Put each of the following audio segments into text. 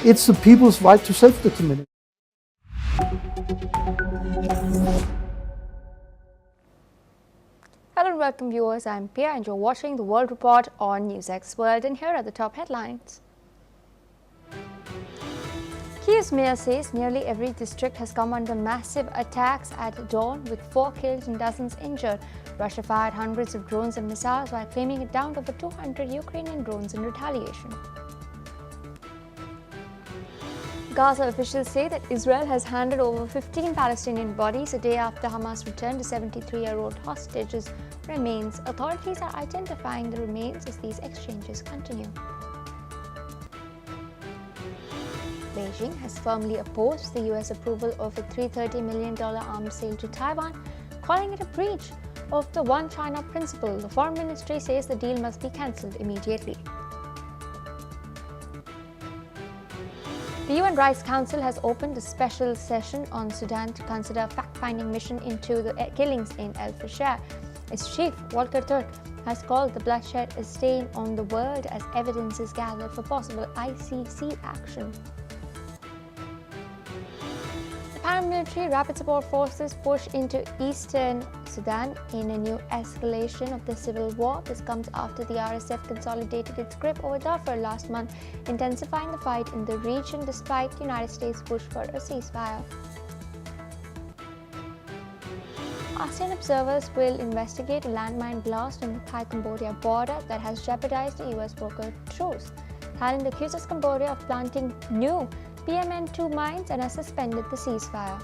It's the people's right to self-determination. Hello and welcome viewers, I'm Pia and you're watching the World Report on NewsX World, and here are the top headlines. Kyiv's mayor says nearly every district has come under massive attacks at dawn, with 4 killed and dozens injured. Russia fired hundreds of drones and missiles while claiming it downed over 200 Ukrainian drones in retaliation. Gaza officials say that Israel has handed over 15 Palestinian bodies a day after Hamas returned a 73-year-old hostage's remains. Authorities are identifying the remains as these exchanges continue. Beijing has firmly opposed the U.S. approval of a $330 million arms sale to Taiwan, calling it a breach of the One China principle. The Foreign Ministry says the deal must be cancelled immediately. The UN Rights Council has opened a special session on Sudan to consider a fact-finding mission into the killings in El Fasher. Its chief, Volker Turk, has called the bloodshed a stain on the world as evidence is gathered for possible ICC action. The paramilitary rapid support forces push into eastern Sudan in a new escalation of the civil war. This comes after the RSF consolidated its grip over Darfur last month, intensifying the fight in the region despite the United States' push for a ceasefire. ASEAN observers will investigate a landmine blast on the Thai-Cambodia border that has jeopardized the US-brokered truce. Thailand accuses Cambodia of planting new PMN2 mines and has suspended the ceasefire.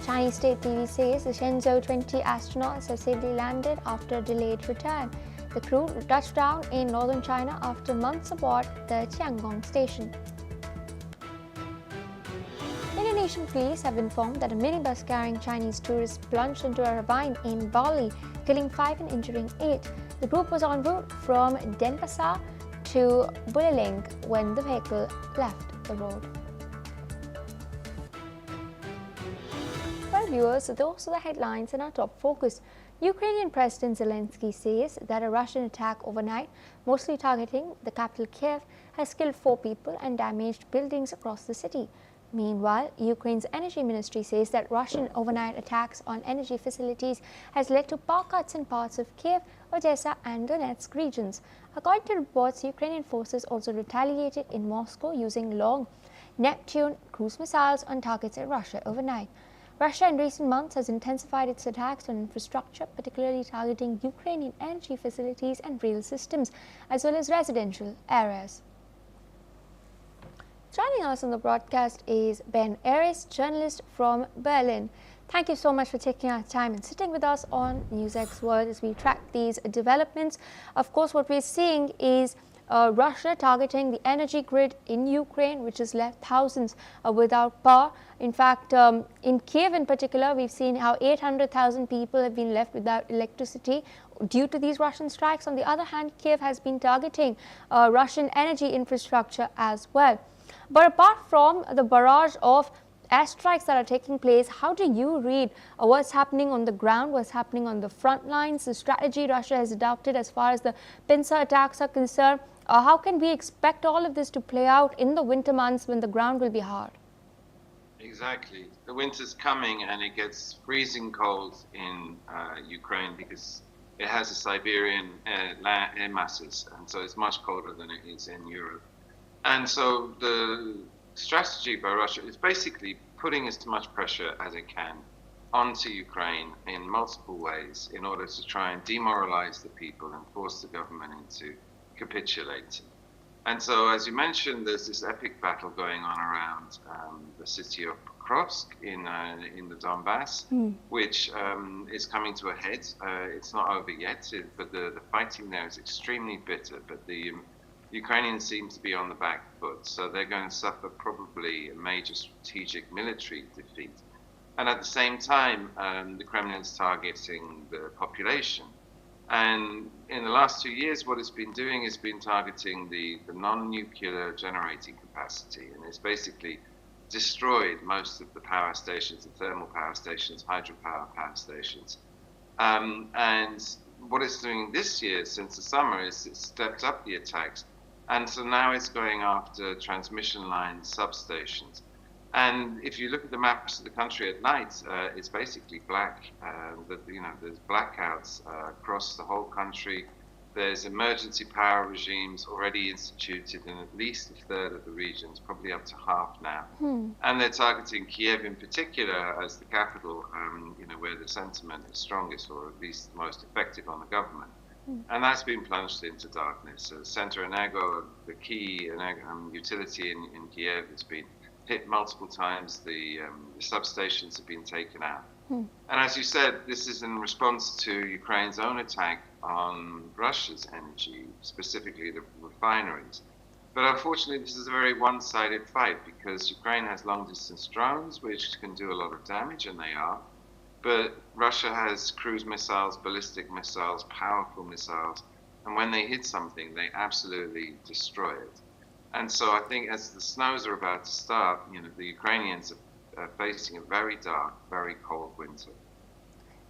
Chinese state TV says the Shenzhou 20 astronauts have safely landed after a delayed return. The crew touched down in northern China after months aboard the Tiangong station. Indonesian police have informed that a minibus carrying Chinese tourists plunged into a ravine in Bali, killing 5 and injuring 8. The group was en route from Denpasar to Buleleng when the vehicle left the road. Well, viewers, those are the headlines in our top focus. Ukrainian President Zelensky says that a Russian attack overnight, mostly targeting the capital Kyiv, has killed 4 people and damaged buildings across the city. Meanwhile, Ukraine's energy ministry says that Russian overnight attacks on energy facilities has led to power cuts in parts of Kyiv, Odessa and Donetsk regions. According to reports, Ukrainian forces also retaliated in Moscow using long Neptune cruise missiles on targets in Russia overnight. Russia in recent months has intensified its attacks on infrastructure, particularly targeting Ukrainian energy facilities and rail systems, as well as residential areas. Joining us on the broadcast is Ben Aris, journalist from Berlin. Thank you so much for taking our time and sitting with us on NewsX World as we track these developments. Of course, what we're seeing is Russia targeting the energy grid in Ukraine, which has left thousands without power. In fact, in Kyiv in particular, we've seen how 800,000 people have been left without electricity due to these Russian strikes. On the other hand, Kyiv has been targeting Russian energy infrastructure as well. But apart from the barrage of airstrikes that are taking place, how do you read what's happening on the ground, what's happening on the front lines, the strategy Russia has adopted as far as the pincer attacks are concerned? How can we expect all of this to play out in the winter months when the ground will be hard? Exactly. The winter's coming and it gets freezing cold in Ukraine because it has a Siberian air masses, and so it's much colder than it is in Europe. And so the strategy by Russia is basically putting as much pressure as it can onto Ukraine in multiple ways in order to try and demoralize the people and force the government into capitulating. And so, as you mentioned, there's this epic battle going on around the city of Pokrovsk in the Donbass, which is coming to a head. It's not over yet, but the fighting there is extremely bitter. But the Ukrainians seem to be on the back foot, so they're going to suffer probably a major strategic military defeat. And at the same time, the Kremlin is targeting the population. And in the last 2 years, what it's been doing is been targeting the non-nuclear generating capacity, and it's basically destroyed most of the power stations, the thermal power stations, hydropower power stations. And what it's doing this year, since the summer, is it's stepped up the attacks And so now it's going after transmission lines, substations. And if you look at the maps of the country at night, it's basically black. There's blackouts across the whole country. There's emergency power regimes already instituted in at least a third of the regions, probably up to half now. And they're targeting Kyiv in particular as the capital, where the sentiment is strongest, or at least most effective on the government. And that's been plunged into darkness. Center Energo, the key utility in Kyiv, has been hit multiple times. The substations have been taken out. And as you said, this is in response to Ukraine's own attack on Russia's energy, specifically the refineries. But unfortunately, this is a very one-sided fight because Ukraine has long-distance drones, which can do a lot of damage, and they are. But Russia has cruise missiles, ballistic missiles, powerful missiles, and when they hit something, they absolutely destroy it. And so I think as the snows are about to start, the Ukrainians are facing a very dark, very cold winter.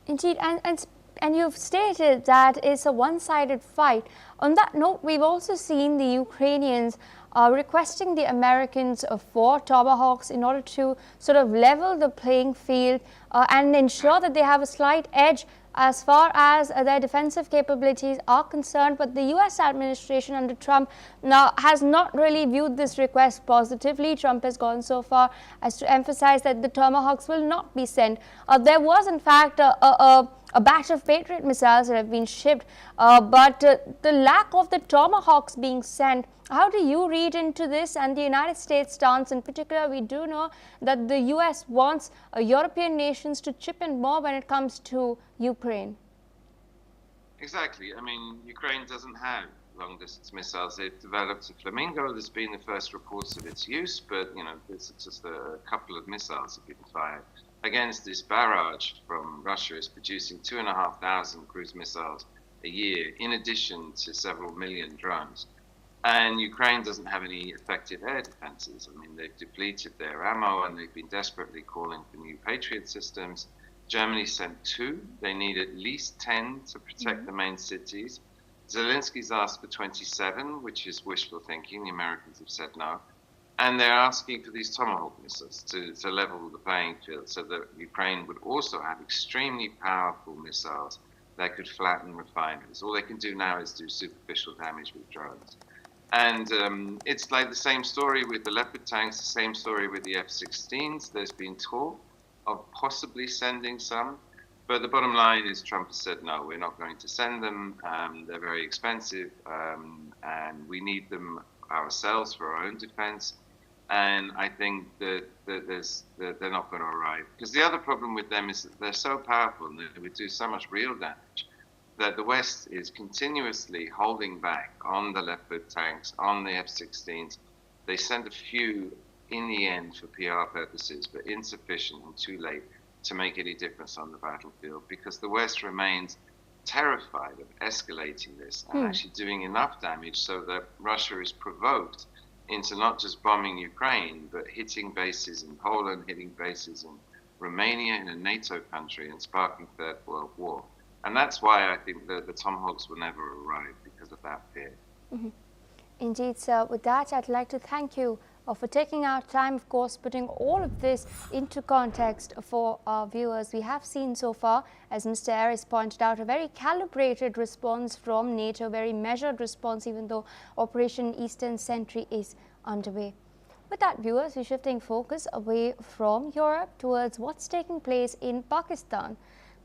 Indeed, and you've stated that it's a one-sided fight. On that note, we've also seen the Ukrainians requesting the Americans for Tomahawks in order to sort of level the playing field and ensure that they have a slight edge as far as their defensive capabilities are concerned. But the US administration under Trump now has not really viewed this request positively. Trump has gone so far as to emphasize that the Tomahawks will not be sent. There was in fact a batch of Patriot missiles that have been shipped, but the lack of the Tomahawks being sent, how do you read into this and the United States stance? In particular, we do know that the US wants European nations to chip in more when it comes to Ukraine. Exactly. I mean, Ukraine doesn't have long-distance missiles. They've developed a Flamingo. There's been the first reports of its use, but, it's just a couple of missiles have been fired. Against this barrage from Russia is producing 2,500 cruise missiles a year, in addition to several million drones. And Ukraine doesn't have any effective air defenses. I mean, they've depleted their ammo and they've been desperately calling for new Patriot systems. Germany sent 2. They need at least 10 to protect the main cities. Zelensky's asked for 27, which is wishful thinking. The Americans have said no. And they're asking for these Tomahawk missiles to level the playing field so that Ukraine would also have extremely powerful missiles that could flatten refineries. All they can do now is do superficial damage with drones. And it's like the same story with the Leopard tanks, the same story with the F-16s. There's been talk of possibly sending some, but the bottom line is Trump has said, no, we're not going to send them. They're very expensive, and we need them ourselves for our own defense. And I think that they're not going to arrive. Because the other problem with them is that they're so powerful and they would do so much real damage that the West is continuously holding back on the Leopard tanks, on the F-16s. They send a few in the end for PR purposes, but insufficient and too late to make any difference on the battlefield, because the West remains terrified of escalating this and actually doing enough damage so that Russia is provoked into not just bombing Ukraine, but hitting bases in Poland, hitting bases in Romania, in a NATO country, and sparking Third World War. And that's why I think the Tomahawks will never arrive, because of that fear. Indeed, sir. With that, I'd like to thank you for taking our time, of course, putting all of this into context for our viewers. We have seen so far, as Mr. Aris pointed out, a very calibrated response from NATO, very measured response, even though Operation Eastern Sentry is underway. With that, viewers, we're shifting focus away from Europe towards what's taking place in Pakistan.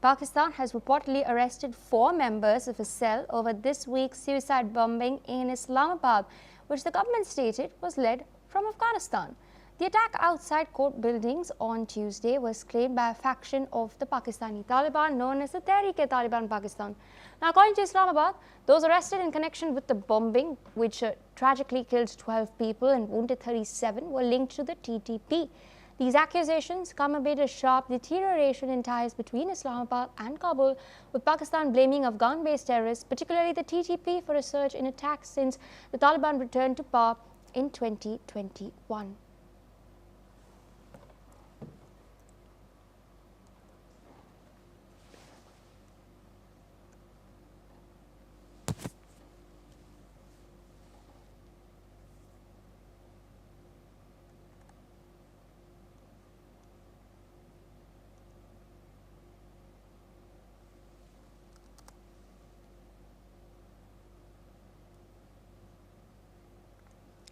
Pakistan has reportedly arrested 4 members of a cell over this week's suicide bombing in Islamabad, which the government stated was led from Afghanistan. The attack outside court buildings on Tuesday was claimed by a faction of the Pakistani Taliban known as the Tehreek-e-Taliban Pakistan. Now, according to Islamabad, those arrested in connection with the bombing, which tragically killed 12 people and wounded 37, were linked to the TTP. These accusations come amid a sharp deterioration in ties between Islamabad and Kabul, with Pakistan blaming Afghan-based terrorists, particularly the TTP, for a surge in attacks since the Taliban returned to power in 2021.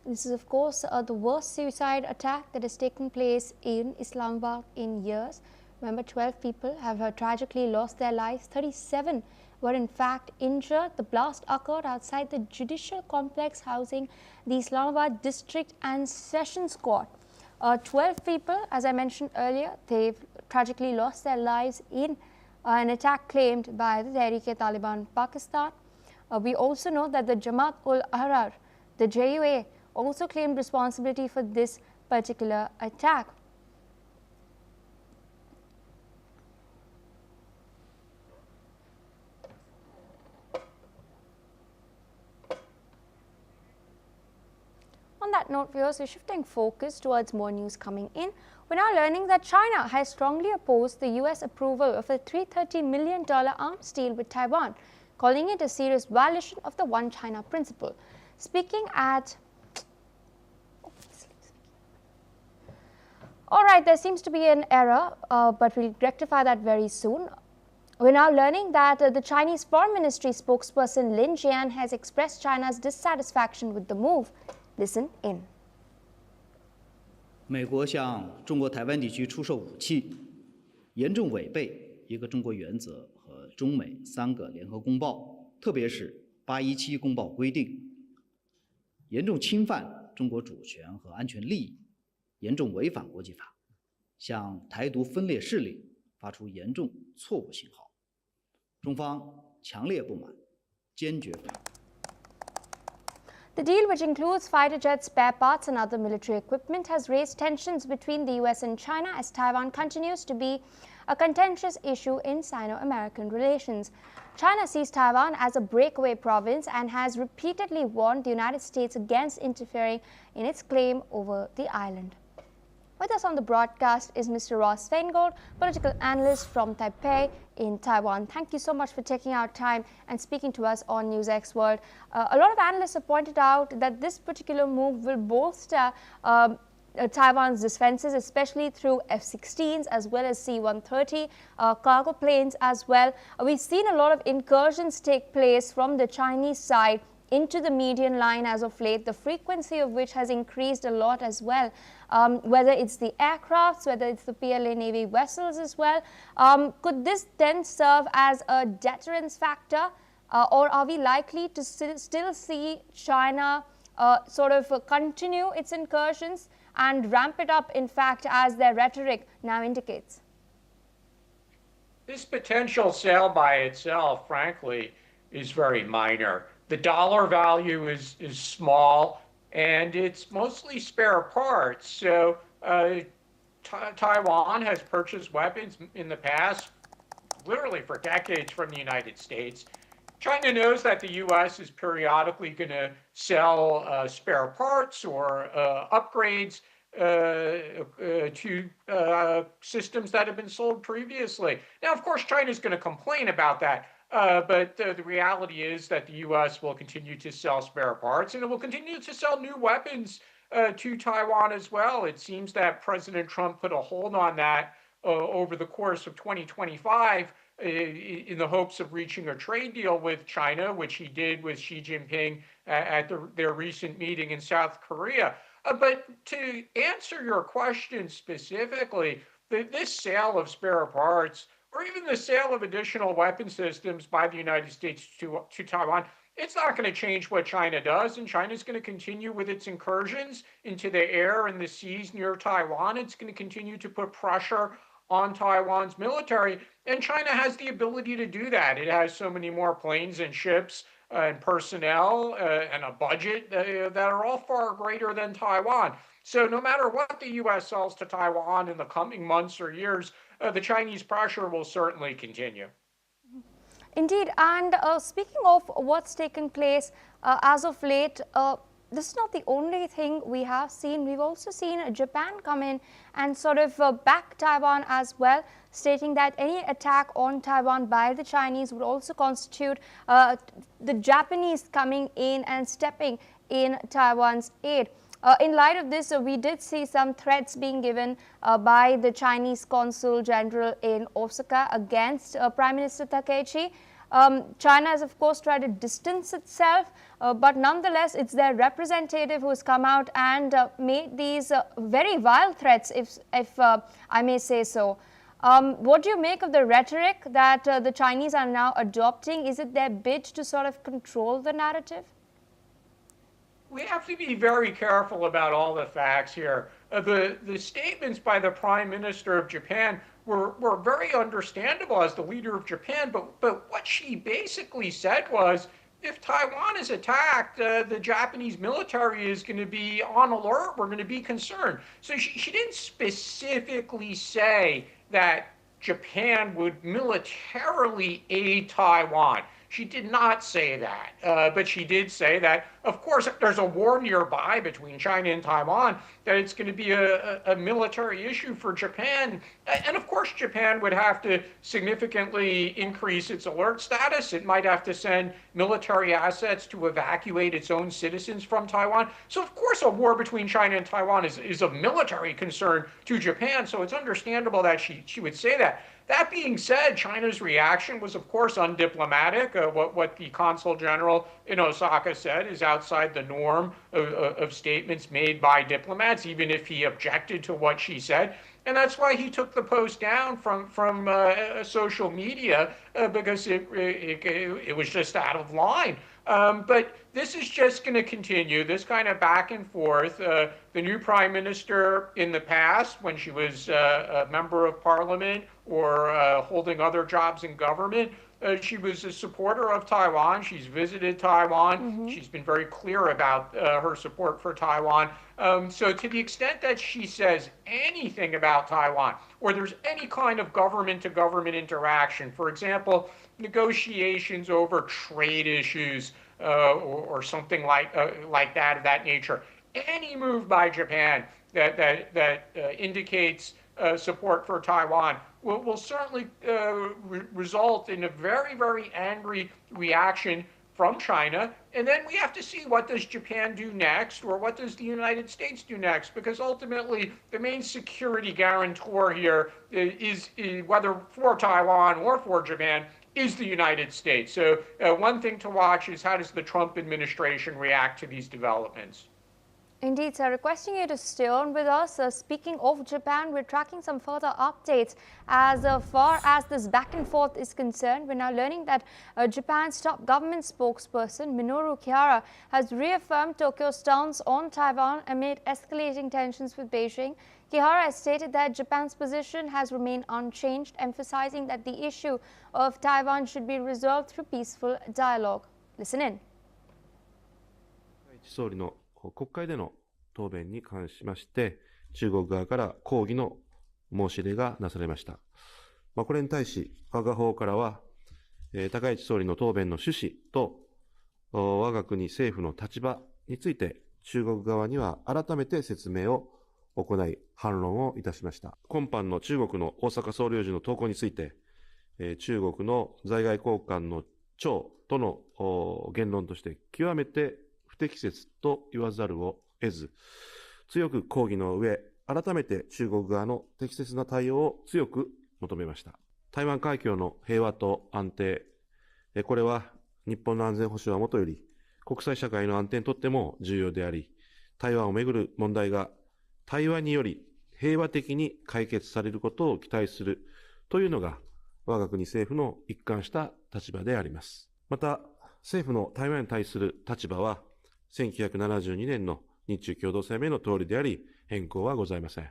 This is, of course, the worst suicide attack that has taken place in Islamabad in years. Remember, 12 people have tragically lost their lives. 37 were in fact injured. The blast occurred outside the judicial complex housing the Islamabad District and Sessions Court. 12 people, as I mentioned earlier, they've tragically lost their lives in an attack claimed by the Tehreek-e-Taliban Pakistan. We also know that the Jamaat-ul-Ahrar, the JUA, also claimed responsibility for this particular attack. On that note, viewers, we're shifting focus towards more news coming in. We're now learning that China has strongly opposed the US approval of a $330 million arms deal with Taiwan, calling it a serious violation of the One China principle. Speaking at Alright, there seems to be an error, but we'll rectify that very soon. We're now learning that the Chinese Foreign Ministry spokesperson Lin Jian has expressed China's dissatisfaction with the move. Listen in. 美国向中国台湾地区出售武器，严重违背一个中国原则和中美3个联合公报，特别是817公报规定，严重侵犯中国主权和安全利益，严重违反国际法，向台独分裂势力发出严重错误信号。中方强烈不满，坚决反对。 The deal, which includes fighter jets, spare parts and other military equipment, has raised tensions between the US and China as Taiwan continues to be a contentious issue in Sino-American relations. China sees Taiwan as a breakaway province and has repeatedly warned the United States against interfering in its claim over the island. With us on the broadcast is Mr. Ross Feingold, political analyst from Taipei in Taiwan. Thank you so much for taking our time and speaking to us on NewsX World. A lot of analysts have pointed out that this particular move will bolster Taiwan's defenses, especially through F-16s as well as C-130 cargo planes as well. We've seen a lot of incursions take place from the Chinese side into the median line as of late, the frequency of which has increased a lot as well, whether it's the aircrafts, whether it's the PLA Navy vessels as well. Could this then serve as a deterrence factor, or are we likely to still see China sort of continue its incursions and ramp it up, in fact, as their rhetoric now indicates? This potential sale by itself, frankly, is very minor. The dollar value is small, and it's mostly spare parts. So Taiwan has purchased weapons in the past, literally for decades, from the United States. China knows that the U.S. is periodically going to sell spare parts or upgrades to systems that have been sold previously. Now, of course, China is going to complain about that. But the reality is that the U.S. will continue to sell spare parts, and it will continue to sell new weapons to Taiwan as well. It seems that President Trump put a hold on that over the course of 2025 in the hopes of reaching a trade deal with China, which he did with Xi Jinping at their recent meeting in South Korea. But to answer your question specifically, this sale of spare parts, or even the sale of additional weapon systems by the United States to Taiwan, it's not going to change what China does, and China is going to continue with its incursions into the air and the seas near Taiwan. It's going to continue to put pressure on Taiwan's military, and China has the ability to do that. It has so many more planes and ships and personnel and a budget that are all far greater than Taiwan. So no matter what the U.S. sells to Taiwan in the coming months or years, the Chinese pressure will certainly continue. Indeed, and speaking of what's taken place as of late, this is not the only thing we have seen. We've also seen Japan come in and sort of back Taiwan as well, stating that any attack on Taiwan by the Chinese would also constitute the Japanese coming in and stepping in Taiwan's aid. In light of this, we did see some threats being given by the Chinese Consul General in Osaka against Prime Minister Takeichi. China has, of course, tried to distance itself, but nonetheless, it's their representative who has come out and made these very vile threats, if I may say so. What do you make of the rhetoric that the Chinese are now adopting? Is it their bid to sort of control the narrative? We have to be very careful about all the facts here. The statements by the Prime Minister of Japan were very understandable as the leader of Japan, but what she basically said was, if Taiwan is attacked, the Japanese military is going to be on alert. We're going to be concerned. So she didn't specifically say that Japan would militarily aid Taiwan. She did not say that, but she did say that, of course, if there's a war nearby between China and Taiwan, that it's going to be a military issue for Japan. And of course, Japan would have to significantly increase its alert status. It might have to send military assets to evacuate its own citizens from Taiwan. So of course, a war between China and Taiwan is of military concern to Japan. So it's understandable that she would say that. That being said, China's reaction was, of course, undiplomatic. What the consul general in Osaka said is outside the norm of statements made by diplomats, even if he objected to what she said. And that's why he took the post down from social media, because it was just out of line. But this is just going to continue, this kind of back and forth. The new prime minister in the past, when she was a member of parliament or holding other jobs in government, she was a supporter of Taiwan. She's visited Taiwan. Mm-hmm. She's been very clear about her support for Taiwan. So to the extent that she says anything about Taiwan, or there's any kind of government-to-government interaction, for example, negotiations over trade issues or something like that of that nature, any move by Japan that indicates support for Taiwan will certainly result in a very, very angry reaction from China. And then we have to see, what does Japan do next, or what does the United States do next? Because ultimately, the main security guarantor here is whether for Taiwan or for Japan, is the United States. So one thing to watch is, how does the Trump administration react to these developments? Indeed, sir. Requesting you to stay on with us. Speaking of Japan, we're tracking some further updates as far as this back and forth is concerned. We're now learning that Japan's top government spokesperson, Minoru Kihara, has reaffirmed Tokyo's stance on Taiwan amid escalating tensions with Beijing. Kihara has stated that Japan's position has remained unchanged, emphasizing that the issue of Taiwan should be resolved through peaceful dialogue. Listen in. 総理の国会での答弁に関しまして、中国側から抗議の申し入れがなされました。これに対し、我が方からは、高市総理の答弁の趣旨と、我が国政府の立場について、中国側には改めて説明を行い、反論をいたしました。今般の中国の大阪総領事の投稿について、中国の在外公館の長との言論として、極めて不適切と言わざるを得ず、強く抗議の上、改めて中国側の適切な対応を強く求めました。台湾海峡の平和と安定、これは日本の安全保障はもとより、国際社会の安定にとっても重要であり、台湾をめぐる問題が対話により平和的に解決されることを期待するというのが、我が国政府の一貫した立場であります。また、政府の台湾に対する立場は、1972年の日中共同声明の通りであり、変更はございません。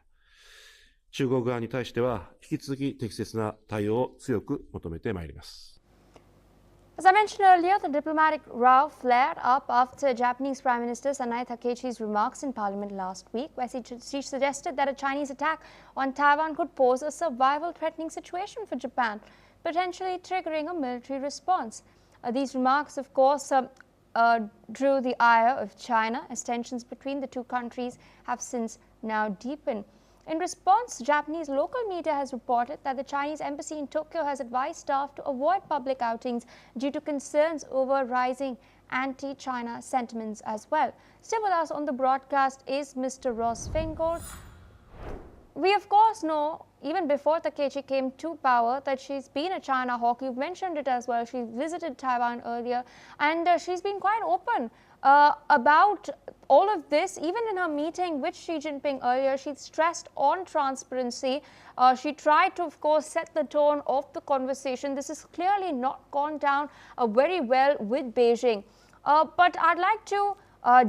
中国側に対しては、引き続き適切な対応を強く求めてまいります。As I mentioned earlier, the diplomatic row flared up after Japanese Prime Minister Sanae Takeichi's remarks in Parliament last week, where she suggested that a Chinese attack on Taiwan could pose a survival-threatening situation for Japan, potentially triggering a military response. These remarks, of course, drew the ire of China, as tensions between the two countries have since now deepened. In response, Japanese local media has reported that the Chinese embassy in Tokyo has advised staff to avoid public outings due to concerns over rising anti-China sentiments as well. Still with us on the broadcast is Mr. Ross Fingold. We of course know, even before Takechi came to power, that she's been a China hawk. You've mentioned it as well. She visited Taiwan earlier, and she's been quite open about all of this. Even in her meeting with Xi Jinping earlier, she stressed on transparency. She tried to, of course, set the tone of the conversation. This has clearly not gone down very well with Beijing. But I'd like to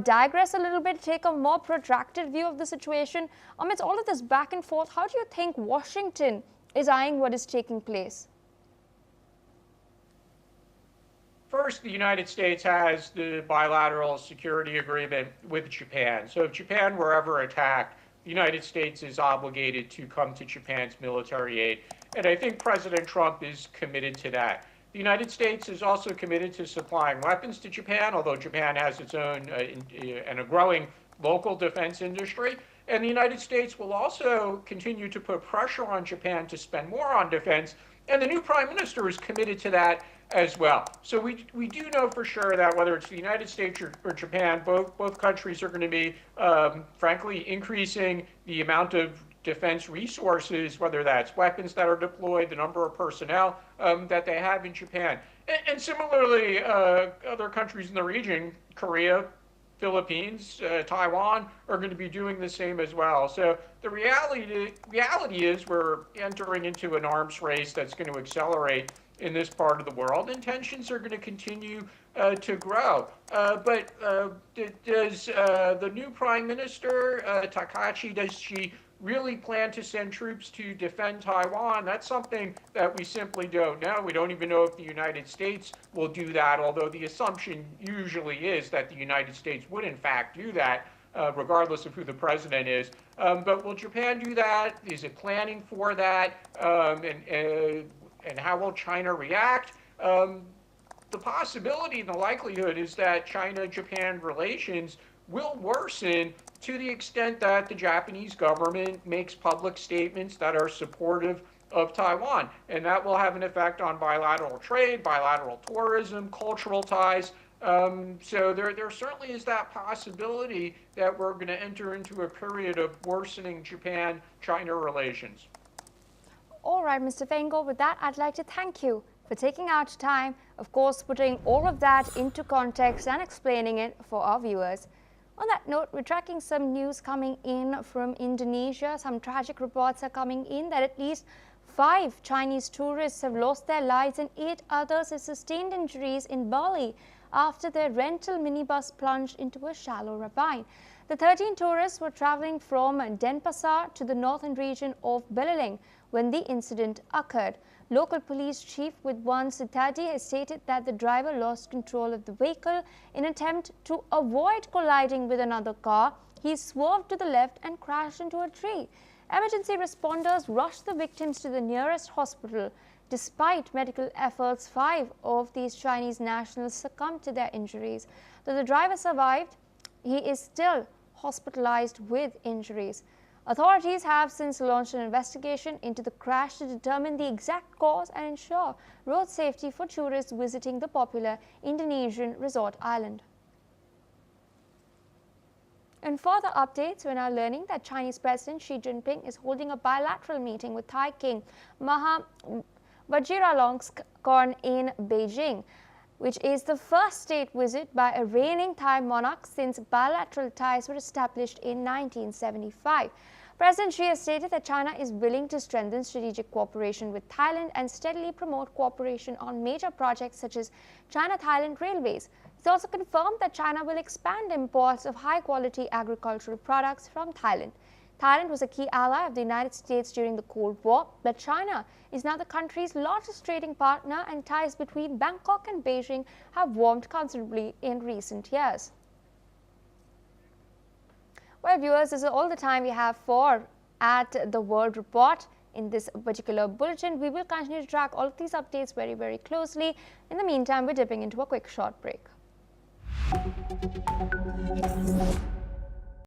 digress a little bit, take a more protracted view of the situation. Amidst all of this back and forth, how do you think Washington is eyeing what is taking place? First, the United States has the bilateral security agreement with Japan. So if Japan were ever attacked, the United States is obligated to come to Japan's military aid. And I think President Trump is committed to that. The United States is also committed to supplying weapons to Japan, although Japan has its own and a growing local defense industry. And the United States will also continue to put pressure on Japan to spend more on defense. And the new prime minister is committed to that as well. So we do know for sure that whether it's the United States or Japan, both countries are going to be, frankly, increasing the amount of defense resources, whether that's weapons that are deployed, the number of personnel that they have in Japan. And similarly, other countries in the region, Korea, Philippines, Taiwan, are going to be doing the same as well. So the reality is we're entering into an arms race that's going to accelerate in this part of the world, and tensions are going to continue to grow. But does the new prime minister, Takachi, does she really plan to send troops to defend Taiwan? That's something that we simply don't know. We don't even know if the United States will do that, although the assumption usually is that the United States would in fact do that, regardless of who the president is. But will Japan do that? Is it planning for that? And how will China react? The possibility and the likelihood is that China-Japan relations will worsen to the extent that the Japanese government makes public statements that are supportive of Taiwan. And that will have an effect on bilateral trade, bilateral tourism, cultural ties. So there certainly is that possibility that we're going to enter into a period of worsening Japan-China relations. All right, Mr. Fengo, with that, I'd like to thank you for taking out time, of course, putting all of that into context and explaining it for our viewers. On that note, we're tracking some news coming in from Indonesia. Some tragic reports are coming in that at least 5 Chinese tourists have lost their lives and 8 others have sustained injuries in Bali after their rental minibus plunged into a shallow ravine. The 13 tourists were traveling from Denpasar to the northern region of Beliling when the incident occurred. Local police chief Widwan Sitadi has stated that the driver lost control of the vehicle in an attempt to avoid colliding with another car. He swerved to the left and crashed into a tree. Emergency responders rushed the victims to the nearest hospital. Despite medical efforts, 5 of these Chinese nationals succumbed to their injuries. Though the driver survived, he is still hospitalized with injuries. Authorities have since launched an investigation into the crash to determine the exact cause and ensure road safety for tourists visiting the popular Indonesian resort island. In further updates, we're now learning that Chinese President Xi Jinping is holding a bilateral meeting with Thai King Maha Vajiralongkorn in Beijing, which is the first state visit by a reigning Thai monarch since bilateral ties were established in 1975. President Xi has stated that China is willing to strengthen strategic cooperation with Thailand and steadily promote cooperation on major projects such as China-Thailand railways. He's also confirmed that China will expand imports of high-quality agricultural products from Thailand. Thailand was a key ally of the United States during the Cold War, but China is now the country's largest trading partner, and ties between Bangkok and Beijing have warmed considerably in recent years. Well, viewers, this is all the time we have for At the World Report. In this particular bulletin, we will continue to track all of these updates very, very closely. In the meantime, we're dipping into a quick short break.